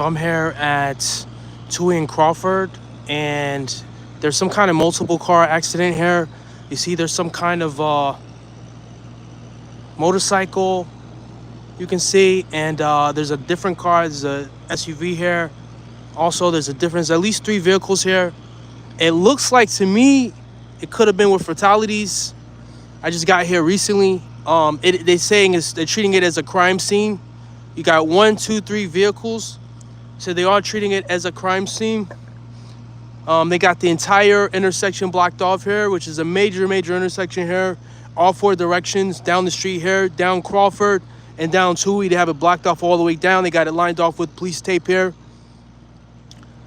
I'm here at Tui and Crawford, and there's some kind of multiple car accident here. You see, there's some kind of motorcycle you can see, and there's a different car. There's a SUV here. Also, there's a difference. At least three vehicles here. It looks like to me, it could have been with fatalities. I just got here recently. They're saying they're treating it as a crime scene. You got one, two, three vehicles. So they are treating it as a crime scene. They got the entire intersection blocked off here, which is a major, major intersection here. All four directions down the street here, down Crawford and down Tui. They have it blocked off all the way down. They got it lined off with police tape here.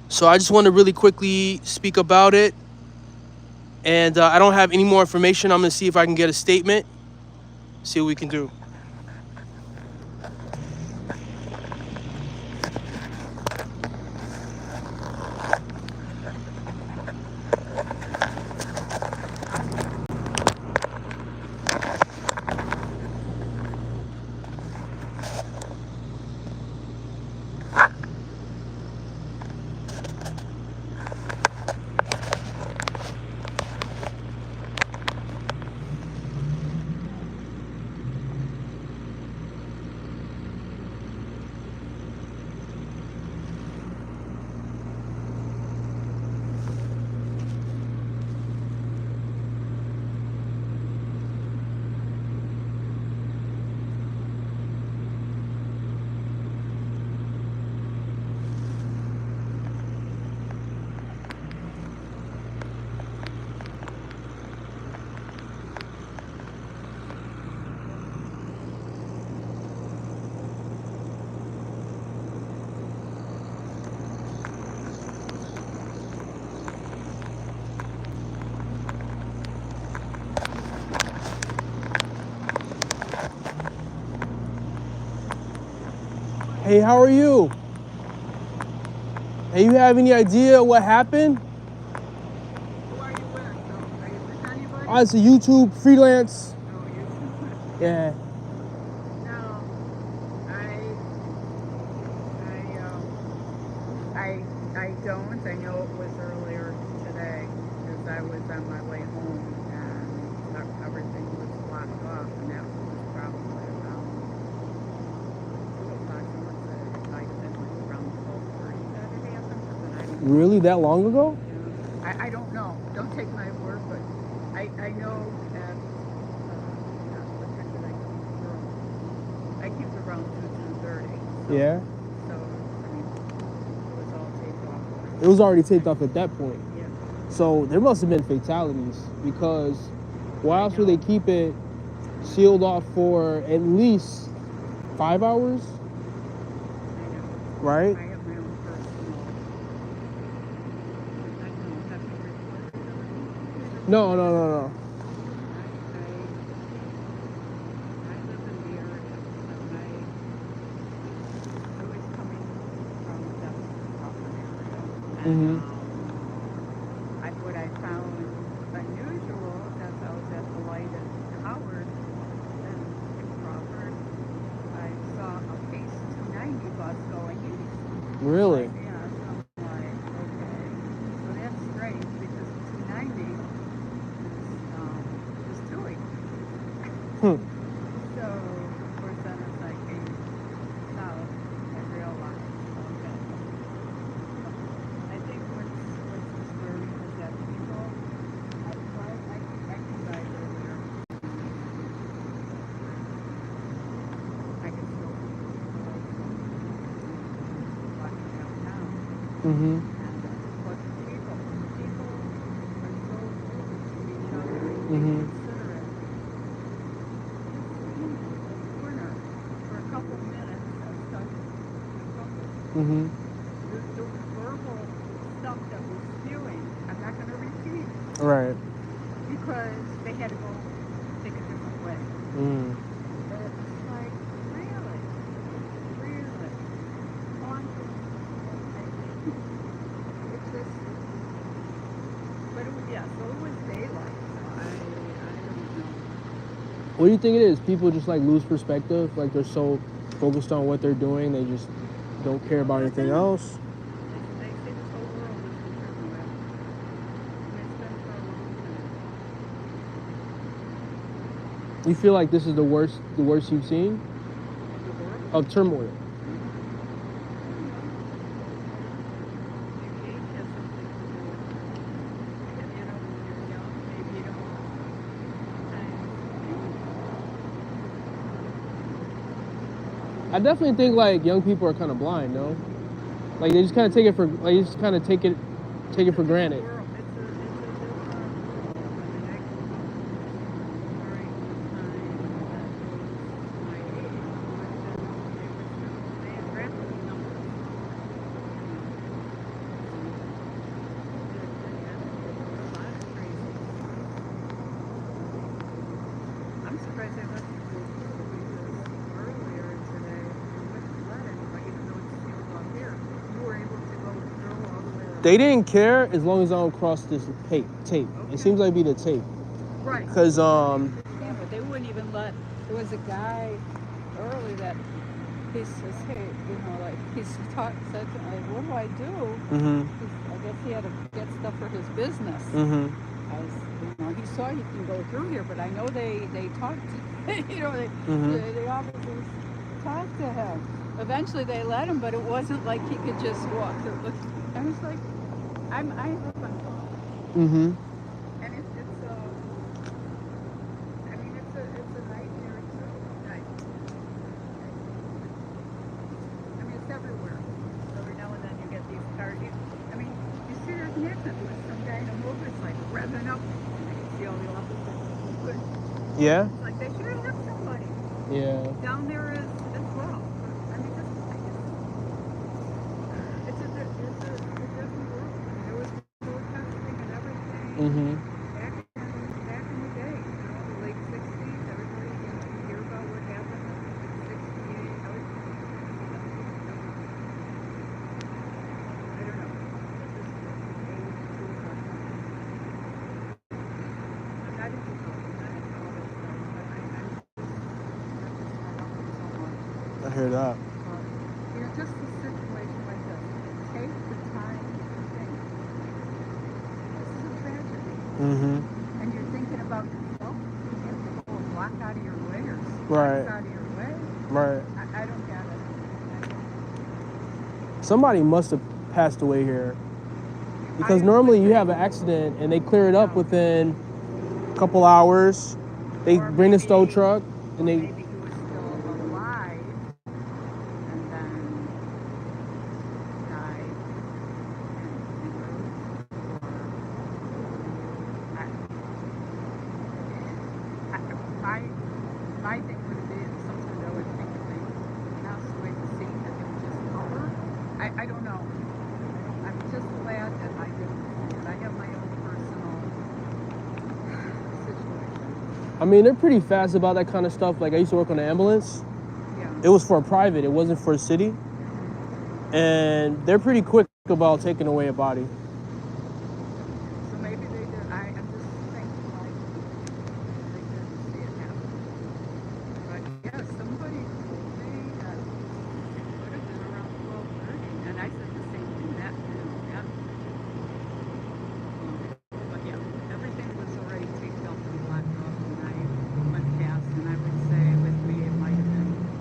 So I just want to really quickly speak about it. And I don't have any more information. I'm going to see if I can get a statement, see what we can do. Hey, how are you? Hey, you have any idea what happened? Who are you with? Are you with anybody? Oh, it's a YouTube freelance. No, you. Yeah. No, I don't. I know it was earlier today because I was on my way home and everything was blocked off, and that was probably around 2 o'clock. Someone said it might have been like around 12:30 that it happened, but then I don't know. Really? That long ago? I don't know. Don't take my word, but I know that. What time did I keep around? I keep around 2:30. Yeah. So I mean, it was all taped off. It was already taped off at that point. Yeah. So there must have been fatalities because why else would they keep it sealed off for at least 5 hours? I know. Right? I have my own personal. I don't know. Have you recorded everything? No, no, no, no. I live in the area. I was coming from the Crawford area, and what I found unusual as I was at the light at Howard and in Crawford, I saw a Pace 290 bus going east. Really? Yeah, so I'm like, okay, so that's strange because 290 is Tui. Hmm. So, of course, then as I came south, I realized, okay. I think what's disturbing is that people, I can drive earlier. I can still walking downtown. Mm-hmm. But people are so rude to each other. They Mm-hmm. consider it corner for a couple minutes and stuff. Mm-hmm. The verbal stuff that was spewing, I'm not going to repeat Right. because they had to go take a different way. Mm. But it's like, really? Really? Haunting. It's just, but it was, yeah, so it was daylight. So I don't know. What do you think it is? People just like lose perspective, like they're so focused on what they're doing, they just don't care about anything else. They say this whole world is concerned with. And it's been for a long time. You feel like this is the worst you've seen The world? of turmoil. Maybe age has something to do with it. And, you know, when you're young, maybe you don't sometimes. I definitely think like young people are kind of blind, no? Like they just kind of take it for for granted. It's a different world. I mean, I grew up during the time that was my age, but they had rapid numbers. A lot of crazy. I'm surprised they let you go through because earlier today you wouldn't let anybody, even though it's sealed off here. You were able to go through all the way around. They didn't care as long as I don't cross this tape. Okay. It seems like it'd be the tape. Right. Because Yeah, but they wouldn't even let. There was a guy early that he says, hey, you know, like said to me, like, what do I do? I guess he had to get stuff for his business. As you know, he saw you can go through here, but I know they talked. You know, they obviously talked to him. Eventually, they let him, but it wasn't like he could just walk through. I was like, I hope I'm wrong. And I mean, it's a nightmare too. I mean, it's everywhere. Every now and then you get these cars. I mean, you see there's an accident with some guy in a motorcycle revving up. And you see all the officers. yeah. It's like they should have hit somebody. Yeah. Down there is as well. I mean, it's a different world. I mean, there was protesting and everything. Back in the day, you know, the late 60s, everybody, you know, you hear about what happened in 68. I don't know. I'm not into all this stuff, but I hear that. you're just a situation like this. Take the time to think. This is a tragedy. And you're thinking about yourself. You have to go a block out of your way or Right. out of your way. Right. I don't get it. Somebody must have passed away here. Because normally you have an accident and they clear it up within a couple hours. They bring the tow truck and they. Maybe he was still alive and then died and my thing would be sometimes I would think if they passed away at the scene that they would just cover. I don't know. I'm just glad that I didn't. I have my own personal situation. I mean, they're pretty fast about that kind of stuff. Like I used to work on an ambulance. Yeah. It was for a private. It wasn't for a city. And they're pretty quick about taking away a body. So maybe they did. I'm just thinking like they didn't see it happen. But yeah, somebody told me that it could have been around 12:30, and I said the same thing. That yeah. But yeah, everything was already taped up and blocked off, and I went past, and I would say with me it might have been.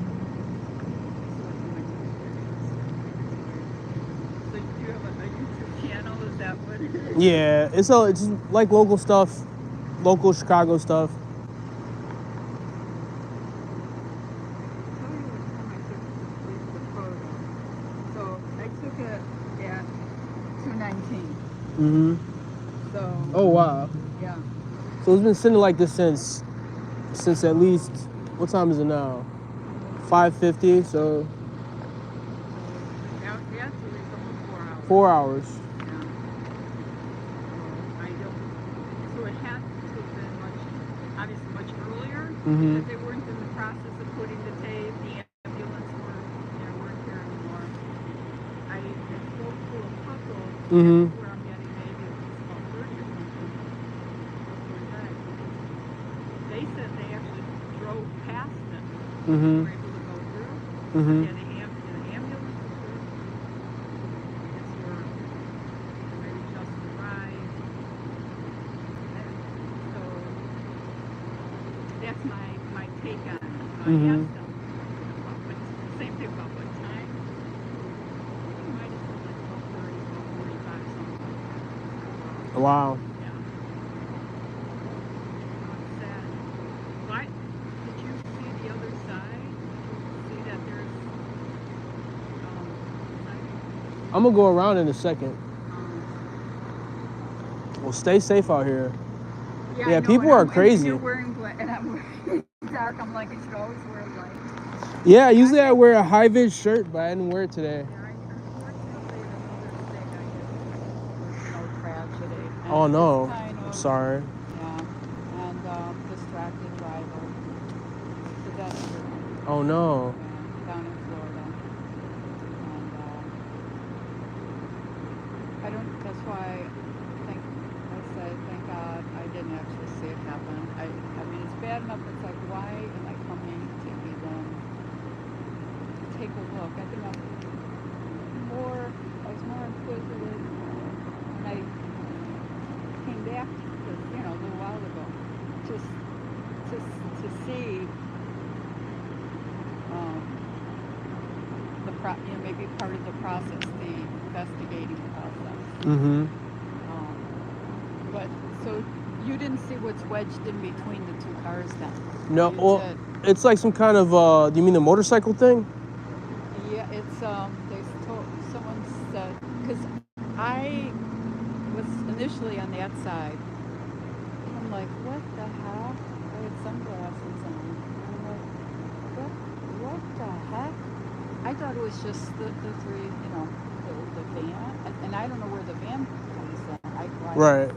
So do you have a YouTube channel? Is that what it is? Yeah, it's like local stuff, local Chicago stuff. I'll tell you what time I took the photo. So I took it at 2:19. So Oh wow. yeah. So it's been sitting like this since at least, what time is it now? 5:50. So Actually, it's almost 4 hours. 4 hours. Yeah. I don't. So it had to have been obviously much earlier. But they weren't in the process of putting the tape. The ambulance weren't here anymore. I spoke to a couple. That's where I'm getting maybe it was about 30 or something. They said they actually drove past it. Were able to go through. Yeah, the ambulance was take on. So I asked Mm-hmm. him, same thing about what time. He might have said like 12:30, 12:45, something like that. Wow. Yeah. Sad. Why? Did you see the other side? Did you see that there's I'm gonna go around in a second. Well, stay safe out here. yeah, I Yeah, know, people are and you're crazy. wearing and I'm wearing dark. I'm like, you should always wear light. Yeah, Yeah, usually I wear a high vis shirt, but I didn't wear it today. yeah, unfortunately, in another state, I had tragedy, Oh and just no, kind I'm of, sorry. yeah, and distracted driver, pedestrian, Oh no. yeah, down in Florida, and I don't. That's why I say thank God I didn't actually see it happen. I mean, it's bad enough. It's like, why am I coming to even take a look? I think I was more inquisitive when I came back, because, a little while ago, just to see um, maybe part of the process, the investigating process. Mm-hmm. But so you didn't see what's wedged in between the two cars then? No, You well, did. it's like some kind of. Do you mean the motorcycle thing? Yeah, it's someone said, because I was initially on that side. I'm like, what the hell? I had sunglasses on. I'm like, what the heck? I thought it was just the three, the van, and I don't know where the van comes in. Right.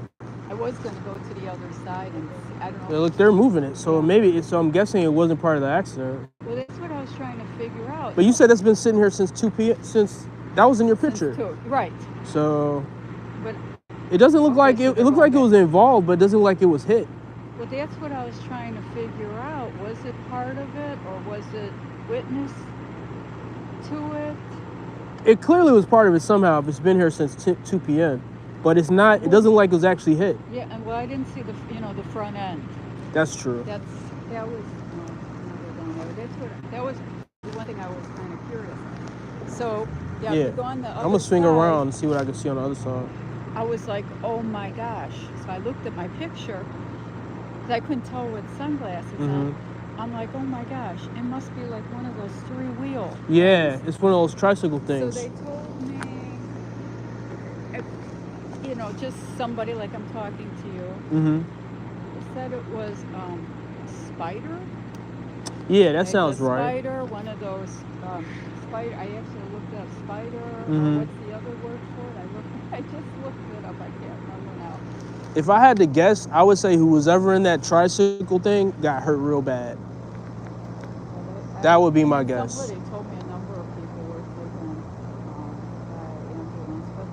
I was going to go to the other side and see, I don't Yeah, know. look, they're moving it, so Yeah. maybe. So I'm guessing it wasn't part of the accident. Well, that's what I was trying to figure out. But you said it's been sitting here since 2 p.m. Since that was in your Since picture. two, right? So But it doesn't look okay, like so it. It they're looked going like it was back. involved, but it doesn't look like it was hit. Well, that's what I was trying to figure out. Was it part of it, or was it witness to it? It clearly was part of it somehow. If it's been here since 2 p.m., but it's not. It doesn't look like it was actually hit. Yeah, and well, I didn't see the front end. That's true. That was that was the one thing I was kind of curious. So yeah, if Yeah. you go on the I'm other gonna swing side, around and see what I can see on the other side. I was like, oh my gosh. So I looked at my picture, because I couldn't tell with sunglasses on. I'm like, oh my gosh, it must be like one of those three-wheel Yeah, things. it's one of those tricycle So things. they told me, just somebody like I'm talking to you. Mm-hmm. They said it was spider. Yeah, that Like sounds a right. spider, one of those spider. I actually looked up spider. Mhm. What's the other word for it? I just looked it up. I can't remember now. If I had to guess, I would say who was ever in that tricycle thing got hurt real bad. That would be my guess. Somebody told me a number of people were taken by ambulance, but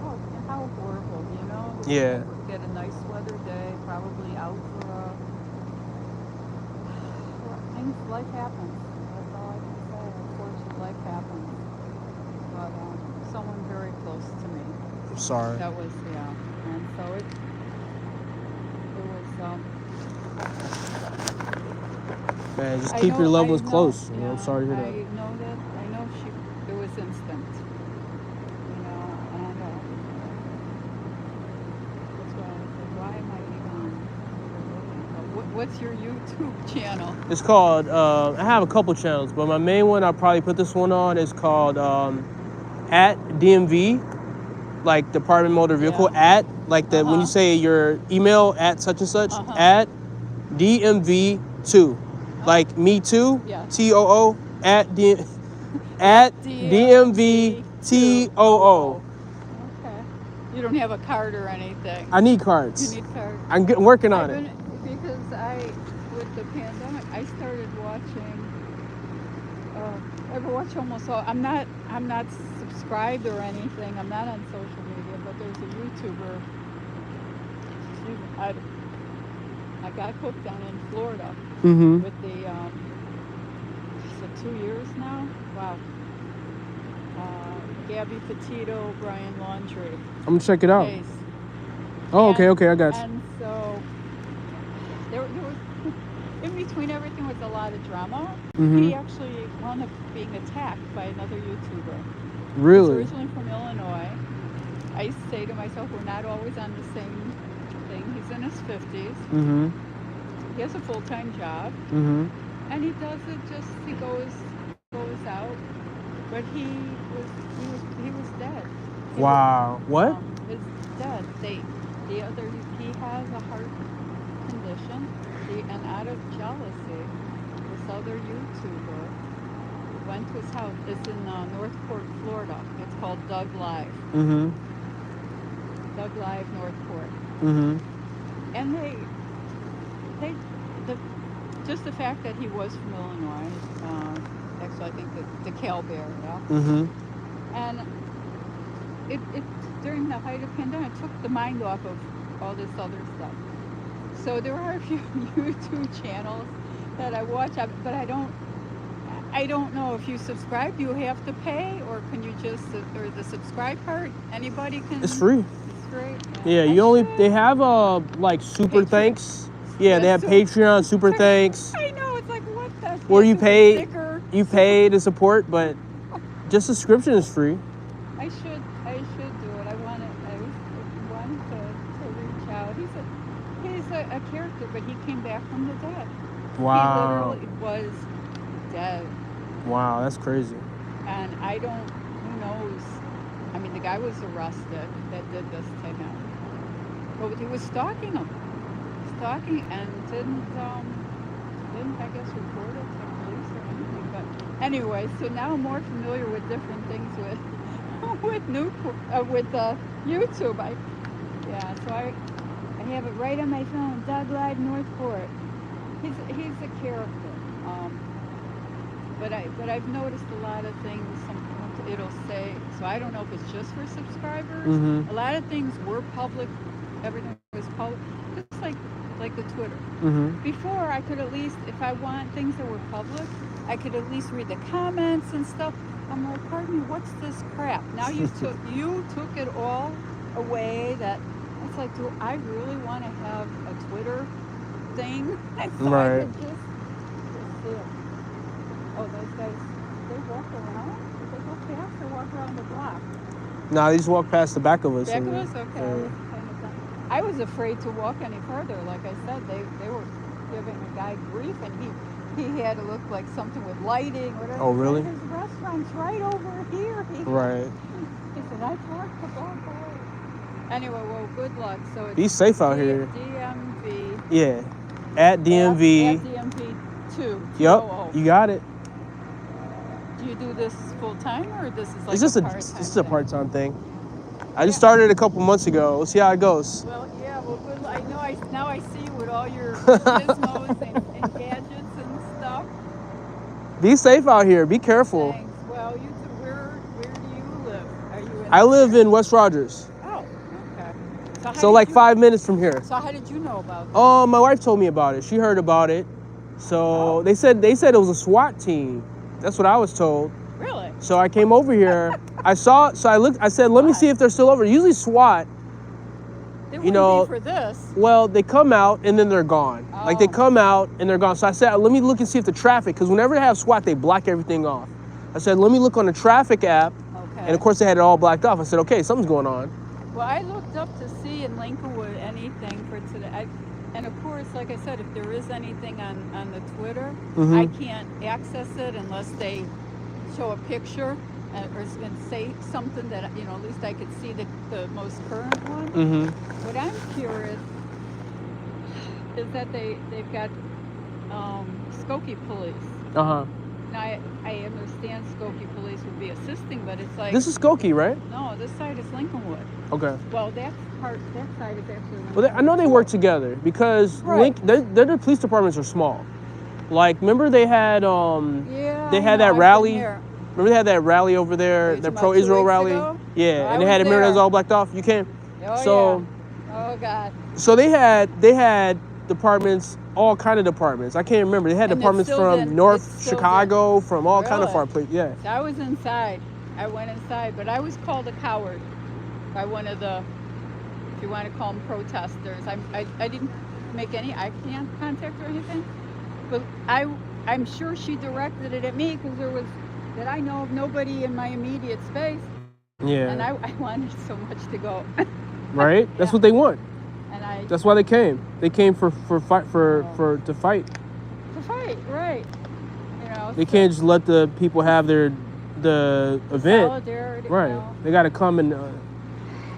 how horrible, Yeah. Get a nice weather day, probably out for life happens. That's all I can say. Unfortunately, life happens. But someone very close to me. I'm sorry. That was, yeah. And so it was. Man, just keep your loved ones close. Yeah, I'm sorry to hear that. I know that. I know it was instant. And that's why I said, why am I even? What's your YouTube channel? It's called. I have a couple channels, but my main one I'll probably put this one on is called at DMV, like Department of Motor Vehicle, at like that when you say your email at such and such at DMV2, like me too, Yeah. TOO at DMVTOO. Okay. You don't have a card or anything. I need cards. You need cards. I'm working on it. Because with the pandemic, I started watching. I've watched almost all. I'm not subscribed or anything. I'm not on social media, but there's a YouTuber. I got hooked on in Florida with the. So 2 years now. Wow. Gabby Petito, Brian Laundrie. I'm gonna check it out. Case. Oh, okay, I got you. And so there was in between everything was a lot of drama. Mm-hmm. He actually wound up being attacked by another YouTuber. He's Really? originally from Illinois. I used to say to myself, we're not always on the same thing. He's in his 50s. Mm-hmm. He has a full-time job, Mm-hmm. and he does it just he goes out. But he was dead. Wow. What? His dead. He has a heart condition. And out of jealousy, this other YouTuber went to his house. It's in Northport, Florida. It's called Doug Live. Mm-hmm. Doug Live, Northport. Mm-hmm. And they, the, just the fact that he was from Illinois. Actually, I think the DeKalb area. Mm-hmm. And it during the height of pandemic took the mind off of all this other stuff. So there are a few YouTube channels that I watch, but I don't know if you subscribe, do you have to pay, or can you just, or the subscribe part, anybody can? It's free. It's free. Yeah, they have like super thanks. Yeah, they have Patreon super thanks. I know, it's like what the? Where you pay to support, but just subscription is free. I should do it. I wanted to reach out. He's a character, but he came back from the dead. Wow. He literally was dead. Wow, that's crazy. And who knows? I mean, the guy was arrested that did this to him. But he was stalking him. And didn't I guess, report it to police or anything. But anyway, so now I'm more familiar with different things with YouTube. So I have it right on my phone. Doug Live Northport. He's a character. But I've noticed a lot of things. Sometimes it'll say. So I don't know if it's just for subscribers. Mm-hmm. A lot of things were public. Everything was public. Just like the Twitter. Mm-hmm. Before I could at least, if I want things that were public, I could at least read the comments and stuff. I'm like, pardon me, what's this crap? Now you took it all away. That it's like, do I really want to have a Twitter thing? So right. I could just see it. Oh, those guys, they walk around? They go past or walk around the block? No, they just walk past the back of us. Back of us? Okay. I was afraid to walk any further. Like I said, they were giving a guy grief, and he had to look like something with lighting, whatever. Oh, really? His restaurant's right over here. Right. He said, I parked the ball away. Anyway, well, good luck. So it's be safe out here. DMV. Yeah. At DMV. At DMV 2. Yep. You got it. Do you do this full time, or this is like it's just a part-time thing. I just started a couple months ago. We'll see how it goes. Well, yeah. Well, good. Now I see you with all your gizmos and gadgets and stuff. Be safe out here. Be careful. Thanks. Well, where do you live? Are you I live in West Rogers. Oh, okay. So like 5 minutes from here. So how did you know about this? Oh, my wife told me about it. She heard about it. So they said it was a SWAT team. That's what I was told. Really? So I came over here. I said, let me see if they're still over. Usually SWAT, They wouldn't be for this. Well, they come out and then they're gone. Oh. Like they come out and they're gone. So I said, let me look and see if the traffic, because whenever they have SWAT, they block everything off. I said, let me look on the traffic app. Okay. And of course they had it all blacked off. I said, okay, something's going on. Well, I looked up to see in Lincolnwood anything for today. And of course, like I said, if there is anything on the Twitter, Mm-hmm. I can't access it unless they show a picture or say something that, at least I could see the most current one. Mm-hmm. What I'm curious is that they've got Skokie police. Uh-huh. Now, I understand Skokie police would be assisting, but it's like... This is Skokie, right? No, this side is Lincolnwood. Okay. Well, that side is actually... Well, I know they work together because Right. their police departments are small. Like, remember they had that rally? Remember they had that rally over there, the pro-Israel rally? Ago? Yeah, Oh, and they had it, remember it was there. all blacked off? You can't. Oh, So, yeah. Oh, God. so they had departments, all kind of departments. I can't remember. They had And departments it's still from North it's still Chicago, from all kind of Really? far places. Yeah. So I was inside. I went inside, but I was called a coward by one of the, if you want to call them protesters. I didn't make any eye contact or anything. But I'm sure she directed it at me because there was, that I know of, nobody in my immediate space. Yeah. And I wanted so much to go. Right? That's what they want. And that's why they came. They came to fight. To fight, right. You know, They can't just let the people have the event. Solidarity. Right. You know. They got to come and,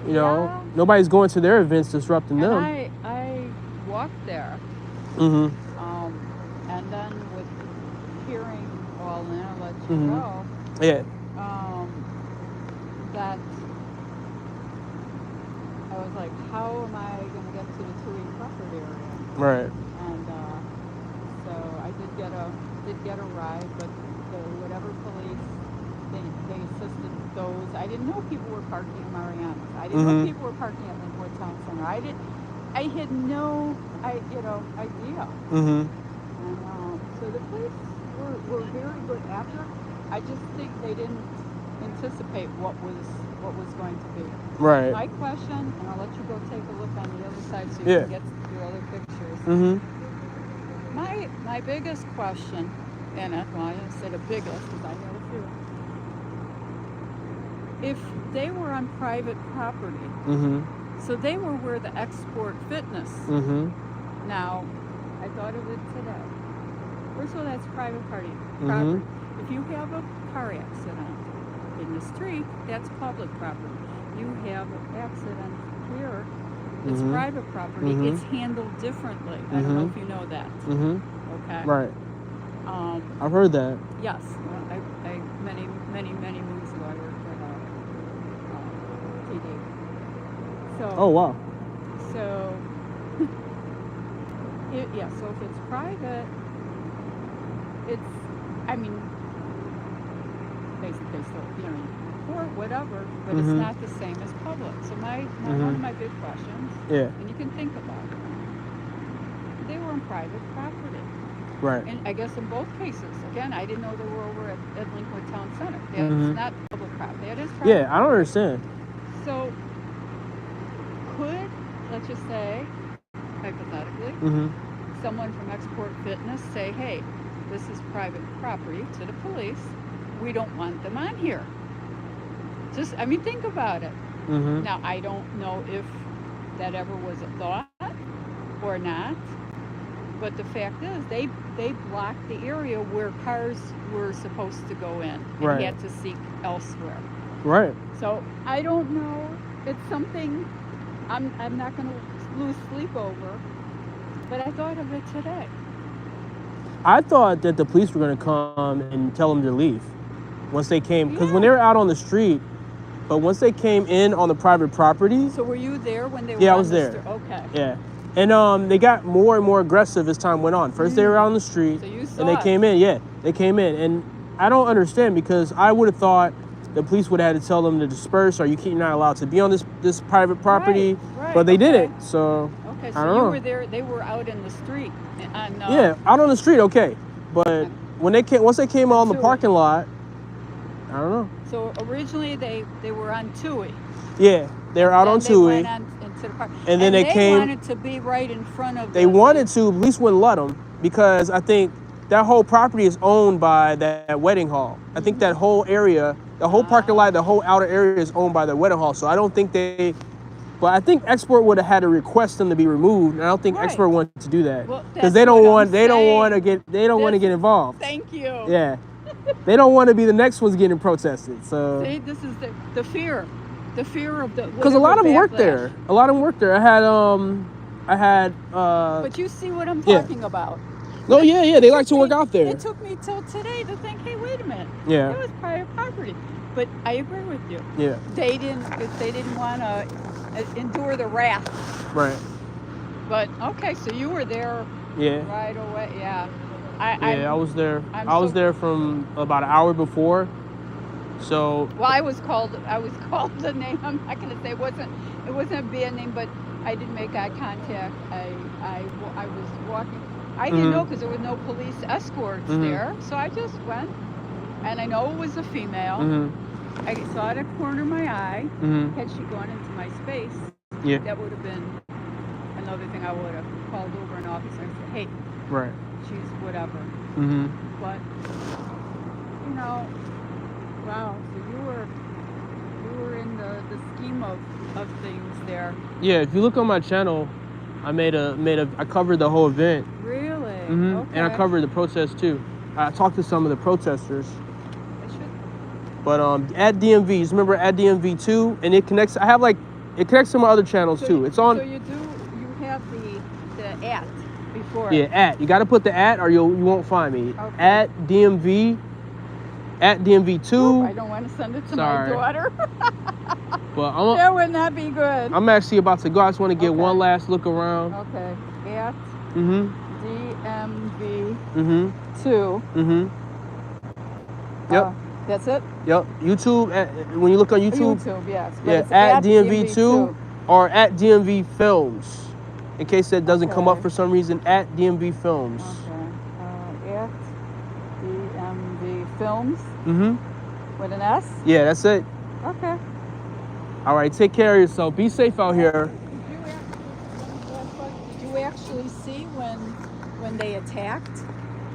you know, nobody's going to their events disrupting them. And I walked there. Mm-hmm. And then with hearing, well, then I'll let you go. Yeah. That I was like, how am I going to get to the Tui Crawford area? Right. And so I did get a ride, but the whatever police, they assisted those. I didn't know people were parking in Mariana's. I didn't know people were parking at Linkwood Town Center. I had no idea. Mm-hmm. And so the police were very good after. I just think they didn't anticipate what was going to be. Right. My question, and I'll let you go take a look on the other side so you can get your other pictures. Mm-hmm. My biggest question, and well, I didn't say the biggest because I know a few. If they were on private property, so they were where the Export Fitness. Now, I thought of it today. First of all, that's private property. If you have a car accident in the street, that's public property. You have an accident here, it's private property. It's handled differently. I don't know if you know that. Okay. Right. I've heard that. Yes. Well, I many moons ago I worked at TD. So. Oh wow. So. So if it's private, I mean, they still, or whatever, but it's not the same as public. So one of my big questions, and you can think about it, they were on private property. Right. And I guess in both cases, again, I didn't know they were over at Linkwood Town Center. That's not public property. It is private. Yeah, I don't understand. So could, let's just say, hypothetically, someone from Export Fitness say, hey, this is private property to the police. We don't want them on here. Think about it. Now, I don't know if that ever was a thought or not, but the fact is they blocked the area where cars were supposed to go in and had to seek elsewhere. Right. So I don't know. It's something I'm not going to lose sleep over, but I thought of it today. I thought that the police were going to come and tell them to leave once they came, because when they were out on the street, but once they came in on the private property. So were you there when they were? Yeah, I was there. Okay. Yeah, and they got more and more aggressive as time went on. First they were out on the street, so you saw and they came in. Yeah, they came in, and I don't understand, because I would have thought the police would have had to tell them to disperse, or you're not allowed to be on this private property, right, but they didn't. So okay, so I don't you know. were there. They were out in the street. Yeah, out on the street. Okay, but once they came on the parking lot, I don't know. So originally they were on Tui. Yeah, they were out on Tui. Went into the park. And then they came. Wanted to be right in front of. They wanted to. Police wouldn't let them, because I think that whole property is owned by that wedding hall. I think that whole area, the whole parking lot, the whole outer area is owned by the wedding hall. So I don't think they. But I think Export would have had to request them to be removed, and I don't think Export wanted to do that, because they don't want to get involved. Thank you. Yeah, they don't want to be the next ones getting protested. So see, this is the fear of the. Because a lot of them work there. I had. But you see what I'm talking about. No, yeah, they like to work out there. It took me till today to think, hey, wait a minute. Yeah. It was private property. But I agree with you. Yeah. They didn't want to endure the wrath. Right. But okay, so you were there. Yeah. Right away. Yeah. I was there. I was there from about an hour before. So. Well, I was called the name. I'm not going to say it wasn't a bad name, but I didn't make eye contact. I was walking. I didn't know, because there were no police escorts there, so I just went, and I know it was a female. I saw it at the corner of my eye. Had she gone into my space, that would have been another thing. I would have called over an officer and said, hey, right. she's whatever. Mm-hmm. But you know, wow. So you were in the scheme of things there. Yeah, if you look on my channel, I I covered the whole event. Really? Mm-hmm. Okay. And I covered the protest too. I talked to some of the protesters. I should. But at DMV, just remember at DMV too, and it connects. It connects to my other channels So too. It's on. So you have the at before. Yeah, at. You got to put the at, or you won't find me. Okay. At DMV. At DMV2. I don't want to send it to Sorry. my daughter. But that would not be good. I'm actually about to go. I just want to get one last look around. Okay. At DMV. DMV 2. Yep. That's it? Yep. YouTube. When you look on YouTube. YouTube, yes. But Yeah. it's At DMV2 or at DMV Films. In case that doesn't come up for some reason, at DMV Films. Okay. At DMV Films. With an S? Yeah, that's it. Okay. All right. Take care of yourself. Be safe out here. Did you actually see when they attacked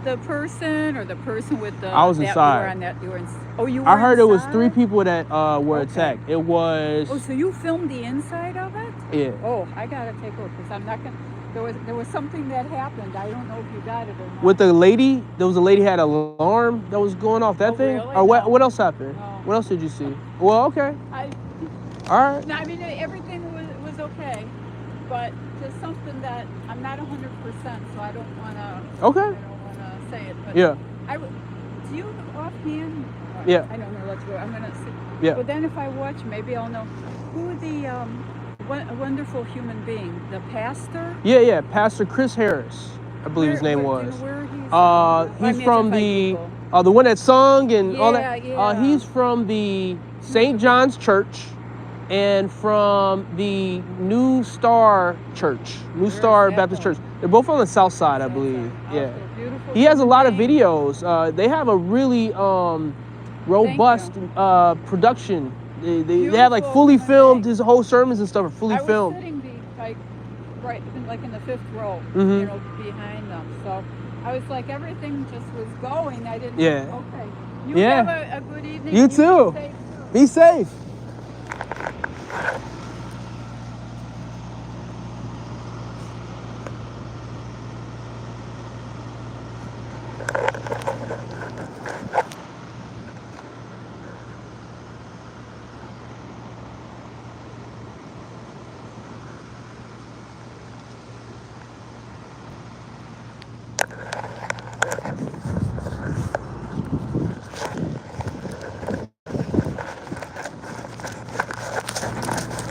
the person, or the person with the? I was inside. You were I heard inside? it was 3 people that were attacked. It was. Oh, so you filmed the inside of it? Yeah. Oh, I gotta take a look, because I'm not gonna. There was something that happened. I don't know if you got it or not. With the lady, there was a lady had an alarm that was going off. That thing? Really? Or what else happened? No. What else did you see? Well, okay. All right. No, I mean, everything was okay, but just something that I'm not 100%, so I don't wanna. Okay. I don't wanna say it, but Yeah. Do you offhand? Yeah. I don't know. Let's go. I'm gonna see. Yeah. But then if I watch, maybe I'll know who the a wonderful human being, the pastor. Yeah. Pastor Chris Harris, I believe his name was. Do you know where He's from the one that sung and all that. Yeah. He's from the St. John's Church and from the New Star Church, New Star Baptist Church. They're both on the south side, I believe. Yeah. He has a lot of videos. They have a really robust production. They have like fully filmed. His whole sermons and stuff are fully filmed. I was sitting right in the 5th row, behind them. So I was like, everything just was going. I didn't. Yeah. Okay. You have a good evening. You too. Be safe.